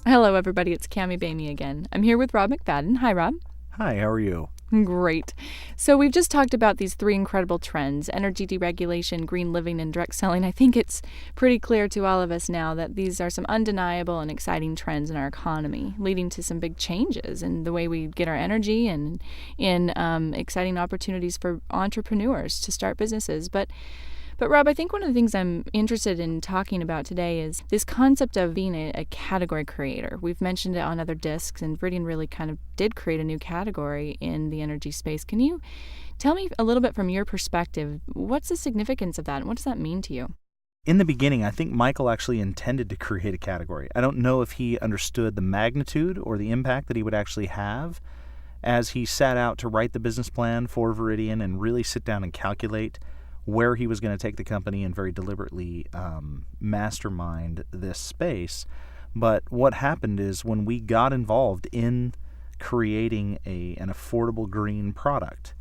Hello, everybody. It's Cami Bamey again. I'm here with Rob McFadden. Hi, Rob. Hi, how are you? Great. So we've just talked about these three incredible trends: energy deregulation, green living, and direct selling. I think it's pretty clear to all of us now that these are some undeniable and exciting trends in our economy, leading to some big changes in the way we get our energy and in exciting opportunities for entrepreneurs to start businesses. But Rob, I think one of the things I'm interested in talking about today is this concept of being a category creator. We've mentioned it on other discs, and Viridian really kind of did create a new category in the energy space. Can you tell me a little bit from your perspective, what's the significance of that, and what does that mean to you? In the beginning, I think Michael actually intended to create a category. I don't know if he understood the magnitude or the impact that he would actually have as he sat out to write the business plan for Viridian and really sit down and calculate where he was going to take the company and very deliberately mastermind this space. But what happened is when we got involved in creating an affordable green product,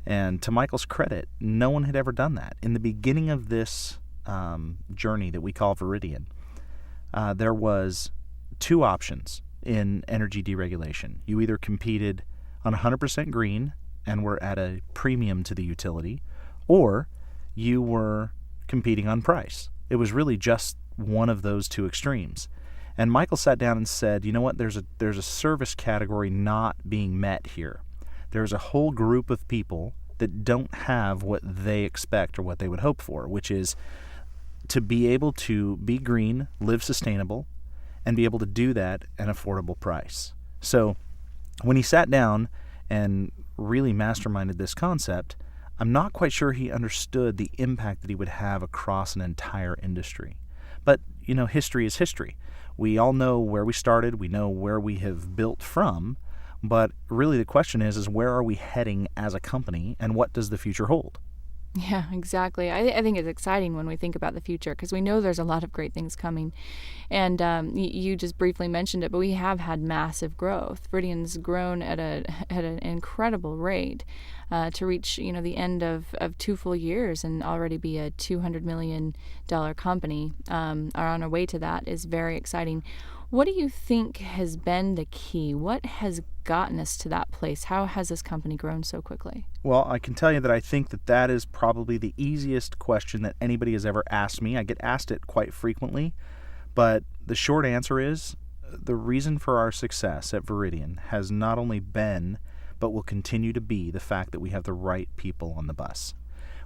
and to Michael's credit, no one had ever done that. In the beginning of this journey that we call Viridian, there was two options in energy deregulation. You either competed on 100% green and were at a premium to the utility, or you were competing on price. It was really just one of those two extremes. And Michael sat down and said, you know what, there's a service category not being met here. There's a whole group of people that don't have what they expect or what they would hope for, which is to be able to be green, live sustainable, and be able to do that at an affordable price. So when he sat down and really masterminded this concept, I'm not quite sure he understood the impact that he would have across an entire industry. But, history is history. We all know where we started, we know where we have built from, but really the question is where are we heading as a company, and what does the future hold? Yeah, exactly. I think it's exciting when we think about the future because we know there's a lot of great things coming. And you just briefly mentioned it, but we have had massive growth. Viridian's grown at an incredible rate to reach the end of 2 full years and already be a $200 million company. Are on our way to that is very exciting. What do you think has been the key? What has gotten us to that place? How has this company grown so quickly? Well, I can tell you that I think that is probably the easiest question that anybody has ever asked me. I get asked it quite frequently, but the short answer is the reason for our success at Viridian has not only been, but will continue to be, the fact that we have the right people on the bus.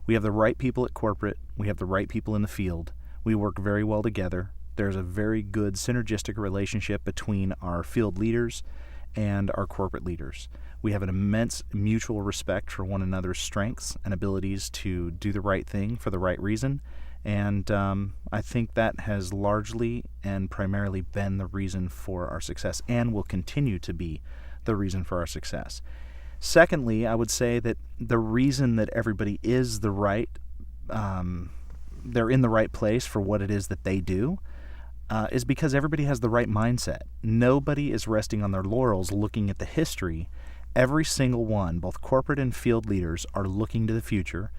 We have the right people at corporate. We have the right people in the field. We work very well together. There's a very good synergistic relationship between our field leaders and our corporate leaders. We have an immense mutual respect for one another's strengths and abilities to do the right thing for the right reason. And I think that has largely and primarily been the reason for our success and will continue to be the reason for our success. Secondly, I would say that the reason that everybody is they're in the right place for what it is that they do, is because everybody has the right mindset. Nobody is resting on their laurels looking at the history. Every single one, both corporate and field leaders, are looking to the future,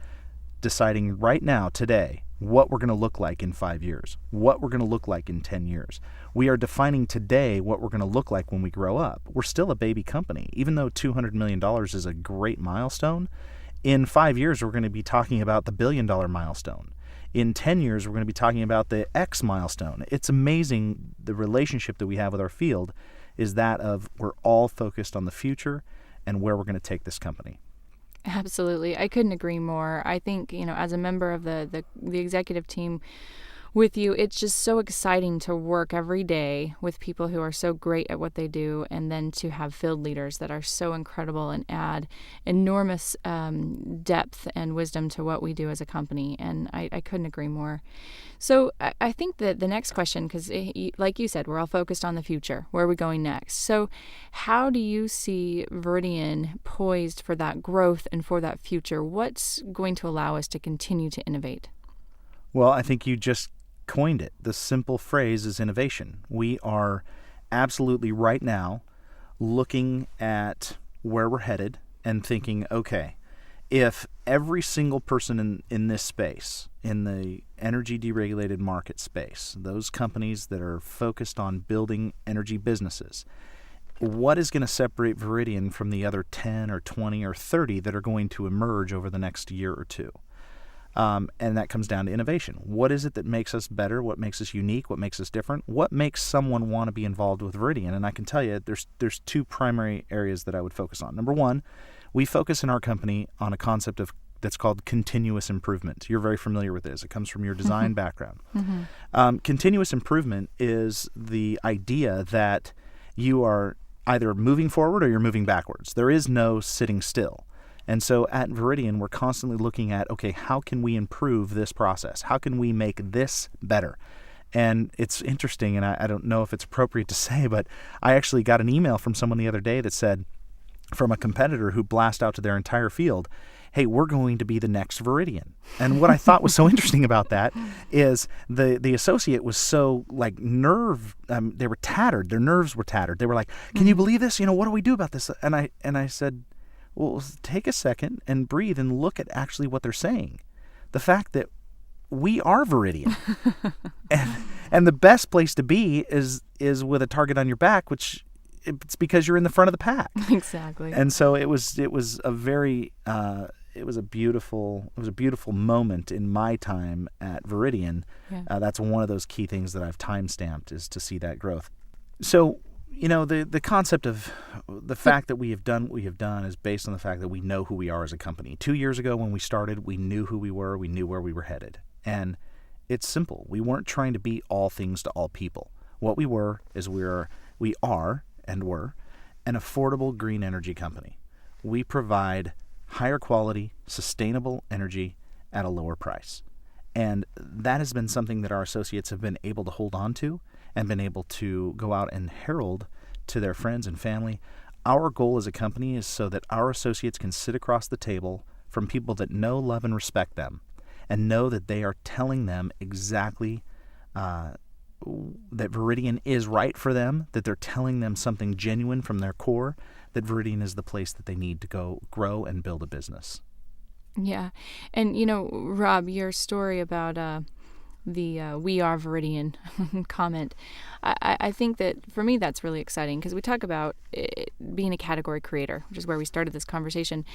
deciding right now, today, what we're going to look like in 5 years, what we're going to look like in 10 years. We are defining today what we're going to look like when we grow up. We're still a baby company. Even though $200 million is a great milestone, in 5 years we're going to be talking about the billion-dollar milestone. In 10 years, we're going to be talking about the X milestone. It's amazing the relationship that we have with our field is that of we're all focused on the future and where we're going to take this company. Absolutely. I couldn't agree more. I think, as a member of the executive team with you, it's just so exciting to work every day with people who are so great at what they do, and then to have field leaders that are so incredible and add enormous depth and wisdom to what we do as a company. And I couldn't agree more. So I think that the next question, because like you said, we're all focused on the future. Where are we going next? So how do you see Viridian poised for that growth and for that future? What's going to allow us to continue to innovate? Well, I think you just coined it. The simple phrase is innovation. We are absolutely right now looking at where we're headed and thinking, okay, if every single person in this space, in the energy deregulated market space, those companies that are focused on building energy businesses, what is going to separate Viridian from the other 10 or 20 or 30 that are going to emerge over the next year or two? And that comes down to innovation. What is it that makes us better? What makes us unique? What makes us different? What makes someone want to be involved with Viridian? And I can tell you there's two primary areas that I would focus on. Number one, we focus in our company on a concept that's called continuous improvement. You're very familiar with this. It comes from your design background. Continuous improvement is the idea that you are either moving forward or you're moving backwards. There is no sitting still. And so at Viridian, we're constantly looking at, okay, how can we improve this process? How can we make this better? And it's interesting, and I don't know if it's appropriate to say, but I actually got an email from someone the other day that said, from a competitor who blast out to their entire field, hey, we're going to be the next Viridian. And what I thought was so interesting about that is the associate was so like they were tattered. Their nerves were tattered. They were like, can you believe this? What do we do about this? And I said, well, take a second and breathe and look at actually what they're saying. The fact that we are Viridian. and the best place to be is with a target on your back, which it's because you're in the front of the pack. Exactly. And so it was a very it was a beautiful moment in my time at Viridian. Yeah. That's one of those key things that I've time-stamped, is to see that growth. So, the concept of the fact that we have done what we have done is based on the fact that we know who we are as a company. 2 years ago when we started, we knew who we were, we knew where we were headed. And it's simple. We weren't trying to be all things to all people. What we were is we are and we're an affordable green energy company. We provide higher quality, sustainable energy at a lower price. And that has been something that our associates have been able to hold on to and been able to go out and herald to their friends and family. Our goal as a company is so that our associates can sit across the table from people that know, love, and respect them, and know that they are telling them exactly that Viridian is right for them, that they're telling them something genuine from their core, that Viridian is the place that they need to go grow and build a business. Yeah. And, Rob, your story about the "we are Viridian" comment, I think that for me that's really exciting, because we talk about being a category creator, which is where we started this conversation.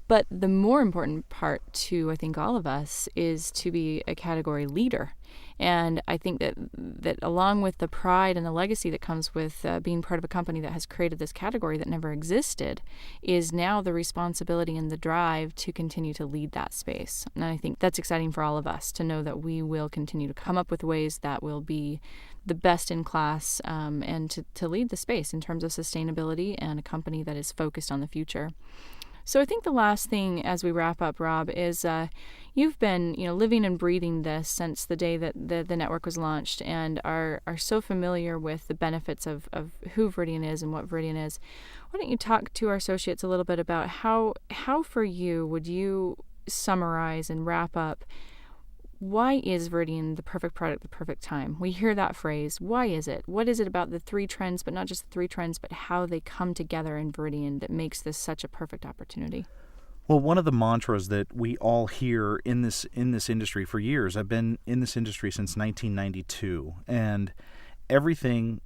But the more important part to, I think, all of us is to be a category leader. And I think that along with the pride and the legacy that comes with being part of a company that has created this category that never existed, is now the responsibility and the drive to continue to lead that space. And I think that's exciting for all of us to know that we will continue to come up with ways that will be the best in class, and to lead the space in terms of sustainability and a company that is focused on the future. So I think the last thing as we wrap up, Rob, is you've been living and breathing this since the day that the network was launched, and are so familiar with the benefits of who Viridian is and what Viridian is. Why don't you talk to our associates a little bit about how for you would you summarize and wrap up, why is Viridian the perfect product at the perfect time? We hear that phrase. Why is it? What is it about the three trends, but not just the three trends, but how they come together in Viridian that makes this such a perfect opportunity? Well, one of the mantras that we all hear in this industry for years, I've been in this industry since 1992, and everything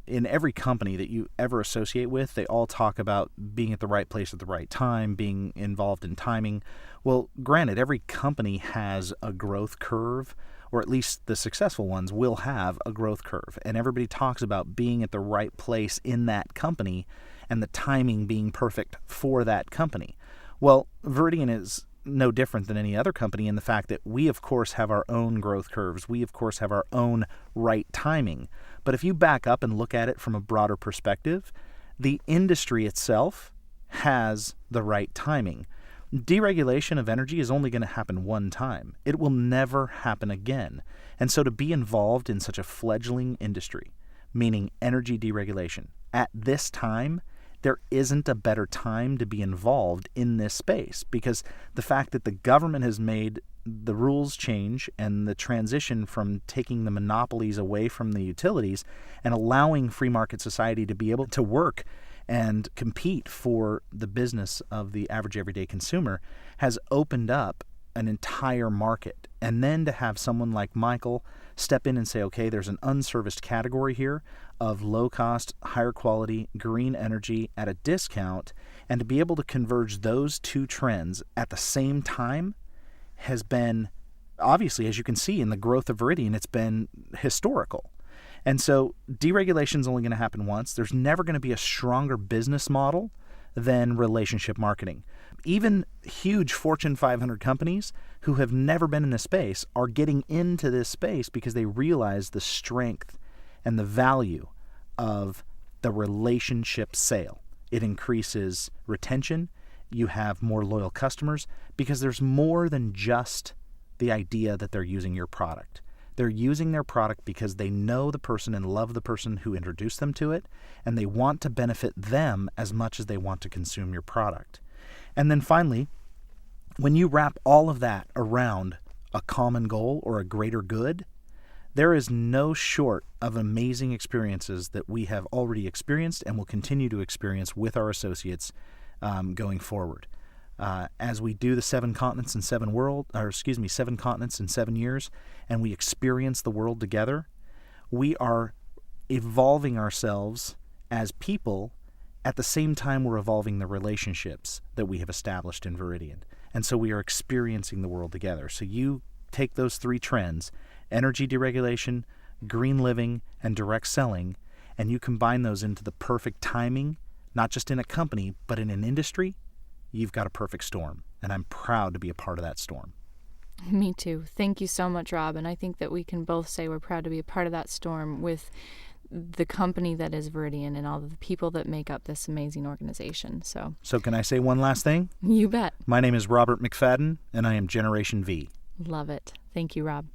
in every company that you ever associate with, they all talk about being at the right place at the right time, being involved in timing. Well, granted, every company has a growth curve, or at least the successful ones will have a growth curve. And everybody talks about being at the right place in that company and the timing being perfect for that company. Well, Viridian is no different than any other company in the fact that we, of course, have our own growth curves. We, of course, have our own right timing. But if you back up and look at it from a broader perspective, the industry itself has the right timing. Deregulation of energy is only going to happen one time. It will never happen again. And so to be involved in such a fledgling industry, meaning energy deregulation, at this time, there isn't a better time to be involved in this space, because the fact that the government has made the rules change and the transition from taking the monopolies away from the utilities and allowing free market society to be able to work and compete for the business of the average everyday consumer has opened up an entire market. And then to have someone like Michael step in and say, okay, there's an unserviced category here of low cost, higher quality, green energy at a discount, and to be able to converge those two trends at the same time has been, obviously, as you can see in the growth of Veridian, it's been historical. And so deregulation is only going to happen once. There's never going to be a stronger business model than relationship marketing. Even huge Fortune 500 companies who have never been in this space are getting into this space because they realize the strength and the value of the relationship sale. It increases retention. You have more loyal customers because there's more than just the idea that they're using your product. They're using their product because they know the person and love the person who introduced them to it, and they want to benefit them as much as they want to consume your product. And then finally, when you wrap all of that around a common goal or a greater good, there is no short of amazing experiences that we have already experienced and will continue to experience with our associates going forward. As we do the 7 continents in 7 continents in 7 years, and we experience the world together, we are evolving ourselves as people at the same time we're evolving the relationships that we have established in Veridian. And so we are experiencing the world together. So you take those 3 trends, energy deregulation, green living, and direct selling, and you combine those into the perfect timing, not just in a company, but in an industry, you've got a perfect storm. And I'm proud to be a part of that storm. Me too. Thank you so much, Rob. And I think that we can both say we're proud to be a part of that storm with the company that is Veridian and all of the people that make up this amazing organization. So can I say one last thing? You bet. My name is Robert McFadden, and I am Generation V. Love it. Thank you, Rob.